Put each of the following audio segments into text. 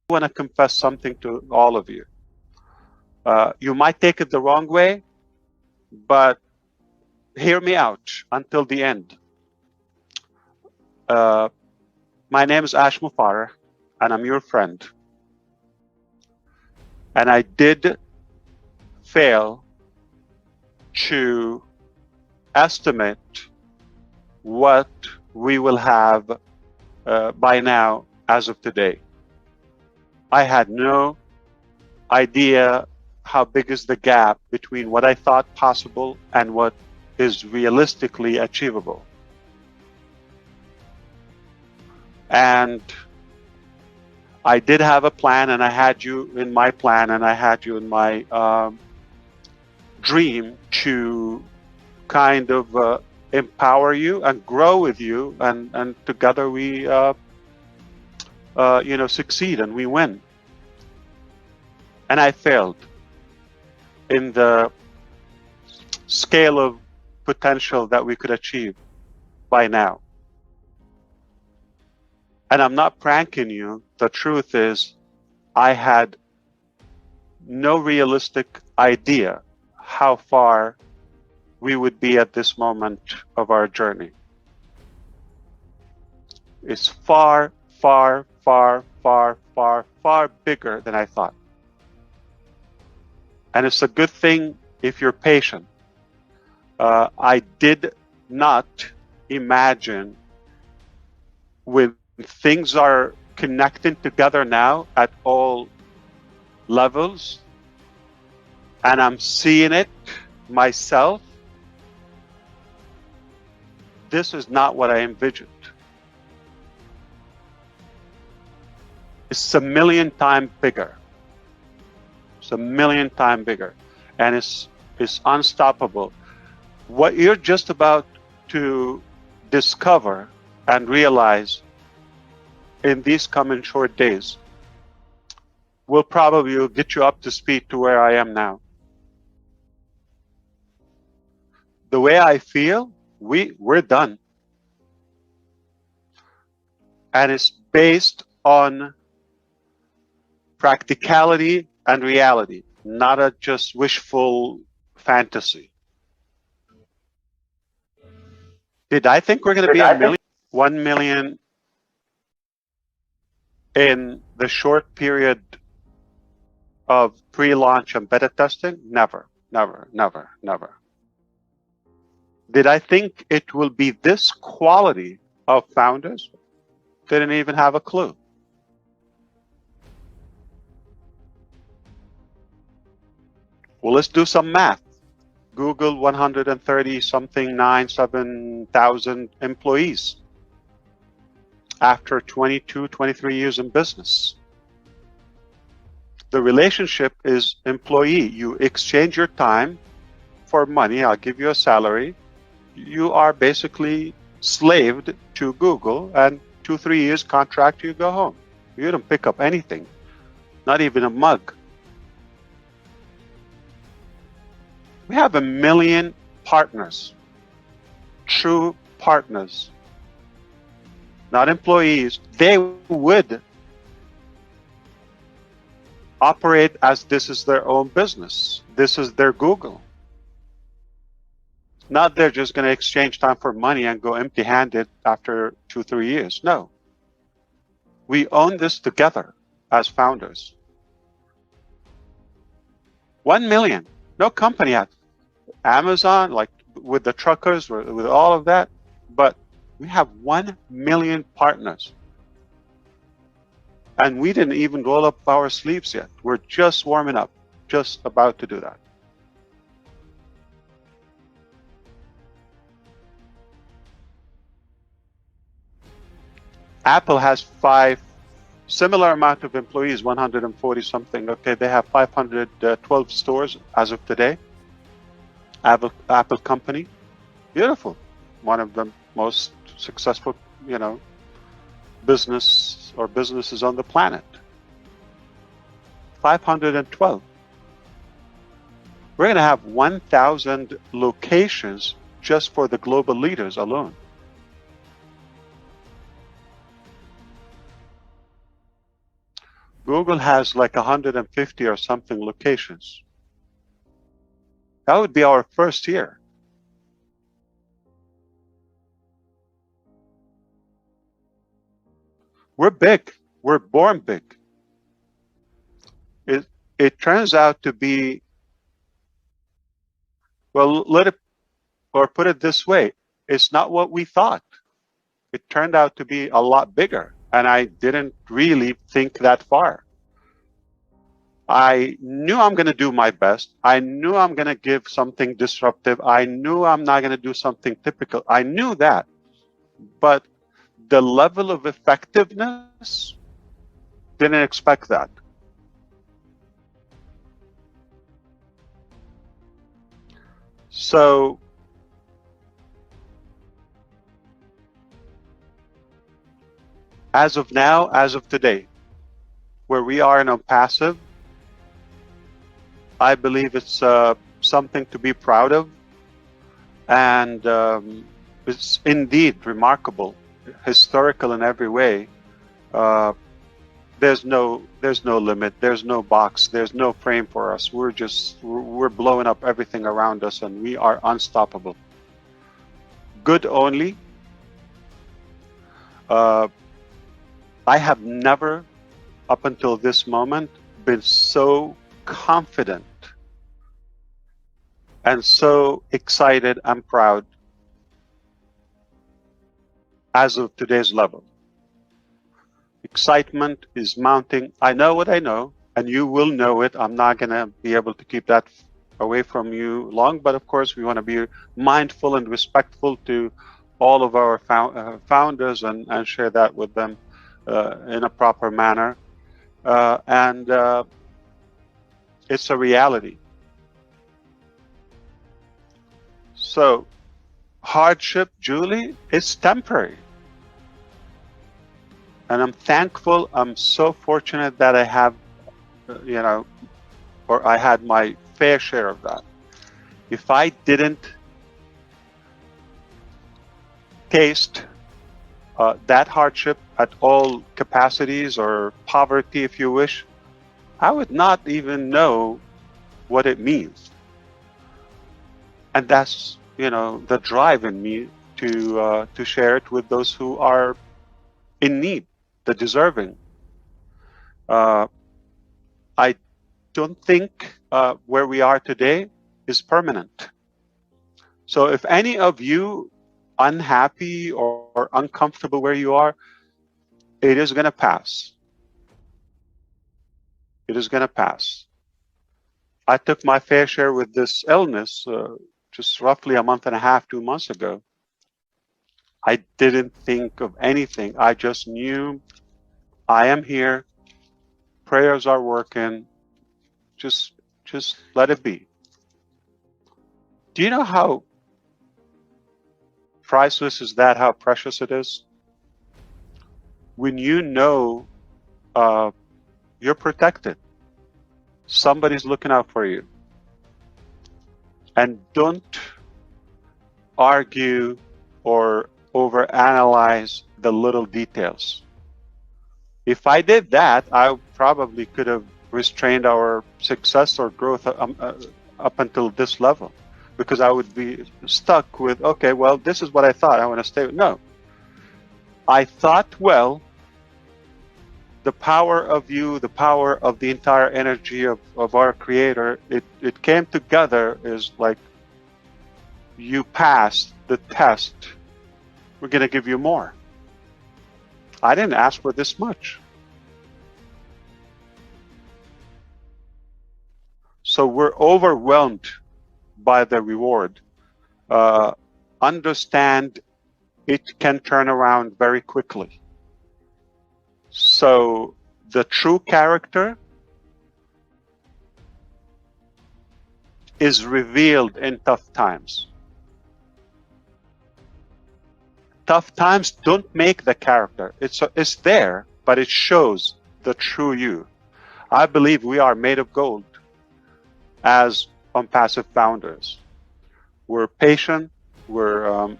want to confess something to all of you. You might take it the wrong way, but hear me out until the end. My name is Mufareh, and I'm your friend. And I did fail to estimate what we will have by now as of today. I had no idea how big is the gap between what I thought possible and what is realistically achievable. And I did have a plan, and I had you in my plan, and I had you in my dream to kind of empower you and grow with you, and together we succeed and we win. And I failed in the scale of potential that we could achieve by now. And I'm not pranking you. The truth is, I had no realistic idea how far we would be at this moment of our journey. It's far, far, far, far, far, far bigger than I thought. And it's a good thing if you're patient. I did not imagine when things are connecting together now at all levels, and I'm seeing it myself, this is not what I envisioned. It's a million times bigger. It's a million times bigger, and it's unstoppable. What you're just about to discover and realize in these coming short days will probably get you up to speed to where I am now. The way I feel, we're done. And it's based on practicality and reality, not a just wishful fantasy. Did I think we're going to be 1 million in the short period of pre-launch and beta testing? Never, never, never, never. Did I think it will be this quality of founders? Didn't even have a clue. Well, let's do some math. Google 137,000 employees after 22, 23 years in business. The relationship is employee. You exchange your time for money. I'll give you a salary. You are basically slaved to Google, and 2-3 years contract, you go home. You don't pick up anything, not even a mug. We have 1 million partners, true partners, not employees. They would operate as this is their own business. This is their Google. Not they're just going to exchange time for money and go empty-handed after 2-3 years. No. We own this together as founders. 1 million. No company had. Amazon, like with the truckers, with all of that, but we have 1 million partners. And we didn't even roll up our sleeves yet. We're just warming up, just about to do that. Apple has similar amount of employees, 140 something. Okay, they have 512 stores as of today. Apple company, beautiful, one of the most successful, businesses on the planet. 512. We're going to have 1,000 locations just for the global leaders alone. Google has like 150 or something locations. That would be our first year. We're big. We're born big. It turns out to be, well, put it this way, it's not what we thought. It turned out to be a lot bigger, and I didn't really think that far. I knew I'm going to do my best. I knew I'm going to give something disruptive. I knew I'm not going to do something typical. I knew that. But the level of effectiveness, didn't expect that. So as of now, as of today, where we are in Onpassive, I believe it's something to be proud of, and it's indeed remarkable, historical in every way. There's no limit, there's no box, there's no frame for us. We're blowing up everything around us, and we are unstoppable. Good only. I have never, up until this moment, been so confident and so excited and proud as of today's level. Excitement is mounting. I know what I know, and you will know it. I'm not going to be able to keep that away from you long, but of course we want to be mindful and respectful to all of our founders and share that with them in a proper manner. And it's a reality. So hardship, Julie, is temporary. And I'm thankful, I'm so fortunate that I have, or I had my fair share of that. If I didn't taste that hardship at all capacities, or poverty, if you wish, I would not even know what it means. And that's, the drive in me to share it with those who are in need, the deserving. I don't think where we are today is permanent. So if any of you unhappy or uncomfortable where you are, it is going to pass. It is going to pass. I took my fair share with this illness just roughly a month and a half, 2 months ago. I didn't think of anything. I just knew I am here. Prayers are working. Just let it be. Do you know how priceless is that? How precious it is? When you know you're protected. Somebody's looking out for you. And don't argue or overanalyze the little details. If I did that, I probably could have restrained our success or growth up until this level, because I would be stuck with, okay, well, this is what I thought, I want to stay with. No. I thought, well, the power of you, the power of the entire energy of our creator, it came together is like, you passed the test, we're going to give you more. I didn't ask for this much. So we're overwhelmed by the reward. Understand it can turn around very quickly. So the true character is revealed in tough times. Tough times don't make the character. It's there, but it shows the true you. I believe we are made of gold as Onpassive founders. We're patient, we're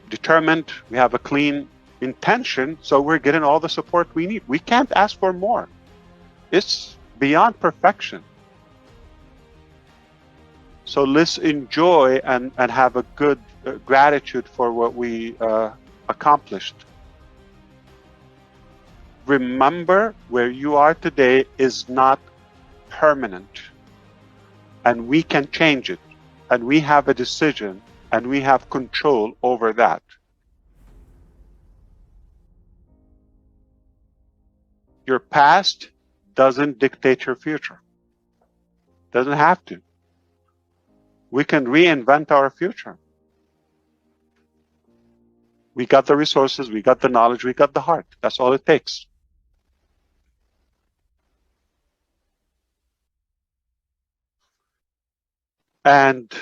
determined, we have a clean intention, so we're getting all the support we need. We can't ask for more. It's beyond perfection. So let's enjoy and have a good gratitude for what we accomplished. Remember, where you are today is not permanent, and we can change it, and we have a decision, and we have control over that. Your past doesn't dictate your future. Doesn't have to. We can reinvent our future. We got the resources, we got the knowledge, we got the heart. That's all it takes. And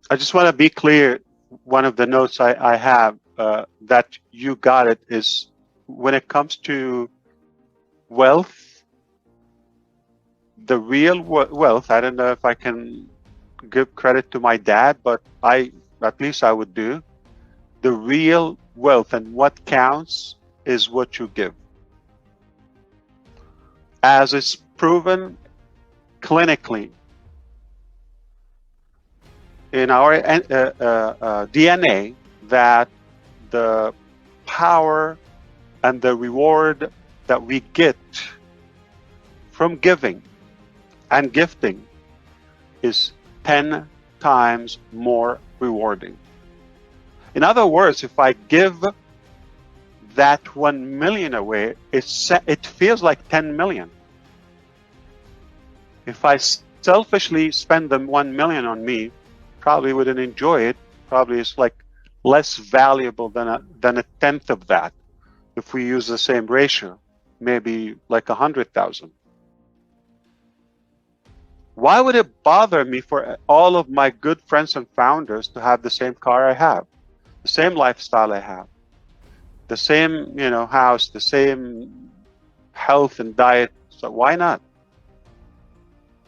I just want to be clear, one of the notes I have that you got it is, when it comes to wealth, the real wealth, I don't know if I can give credit to my dad, but at least I would do. The real wealth and what counts is what you give. As it's proven clinically in our DNA, that the power and the reward that we get from giving and gifting is 10 times more rewarding. In other words, if I give that 1 million away, it feels like 10 million. If I selfishly spend the 1 million on me, probably wouldn't enjoy it. Probably it's like less valuable than a tenth of that. If we use the same ratio, maybe like 100,000. Why would it bother me for all of my good friends and founders to have the same car I have, the same lifestyle I have, the same, house, the same health and diet? So why not?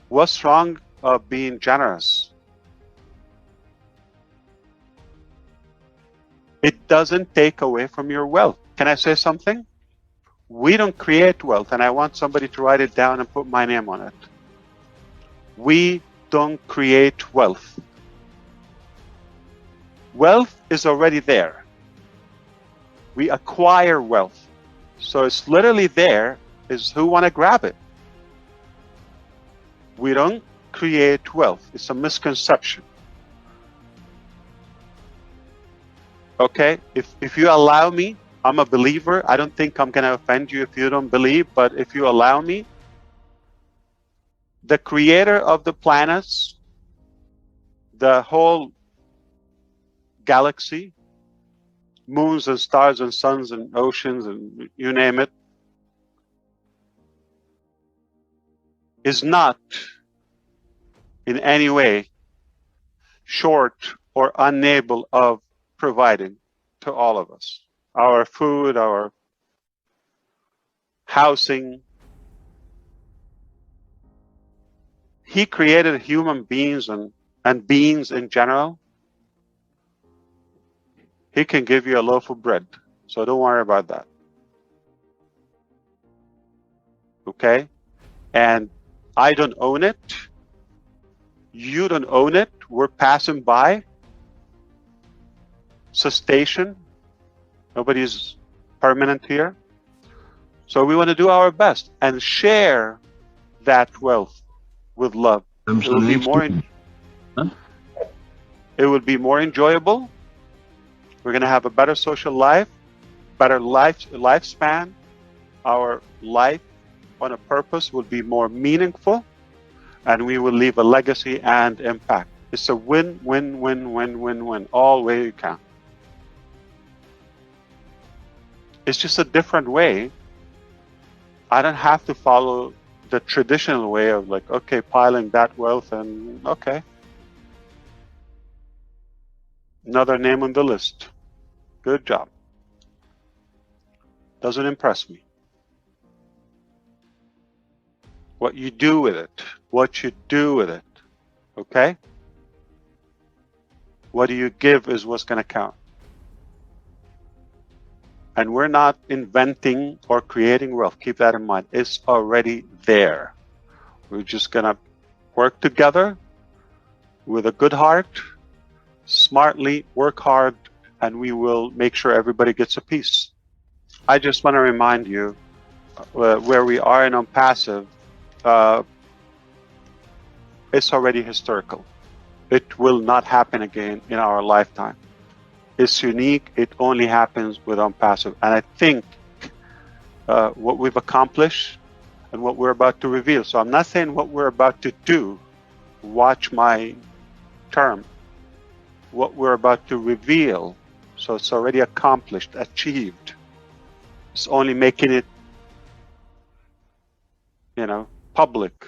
What's wrong of being generous? It doesn't take away from your wealth. Can I say something? We don't create wealth, and I want somebody to write it down and put my name on it. We don't create wealth. Wealth is already there. We acquire wealth. So it's literally there, is who want to grab it. We don't create wealth. It's a misconception. Okay, if you allow me, I'm a believer. I don't think I'm going to offend you if you don't believe, but if you allow me, the creator of the planets, the whole galaxy, moons and stars and suns and oceans and you name it, is not in any way short or unable of providing to all of us our food, our housing. He created human beings and beings in general. He can give you a loaf of bread, so don't worry about that. Okay? And I don't own it. You don't own it. We're passing by. Cessation. Nobody's permanent here. So we want to do our best and share that wealth with love. It will be more enjoyable. We're going to have a better social life, better lifespan. Our life on a purpose will be more meaningful, and we will leave a legacy and impact. It's a win, win, win, win, win, win, all way you can. It's just a different way. I don't have to follow the traditional way of like, okay, piling that wealth and okay. Another name on the list. Good job. Doesn't impress me. What you do with it. What you do with it. Okay? What do you give is what's going to count. And we're not inventing or creating wealth. Keep that in mind. It's already there. We're just going to work together with a good heart, smartly, work hard, and we will make sure everybody gets a piece. I just want to remind you where we are in Onpassive, it's already historical. It will not happen again in our lifetime. It's unique. It only happens with Onpassive. And I think what we've accomplished and what we're about to reveal. So I'm not saying what we're about to do. Watch my term. What we're about to reveal. So it's already accomplished, achieved. It's only making it, public.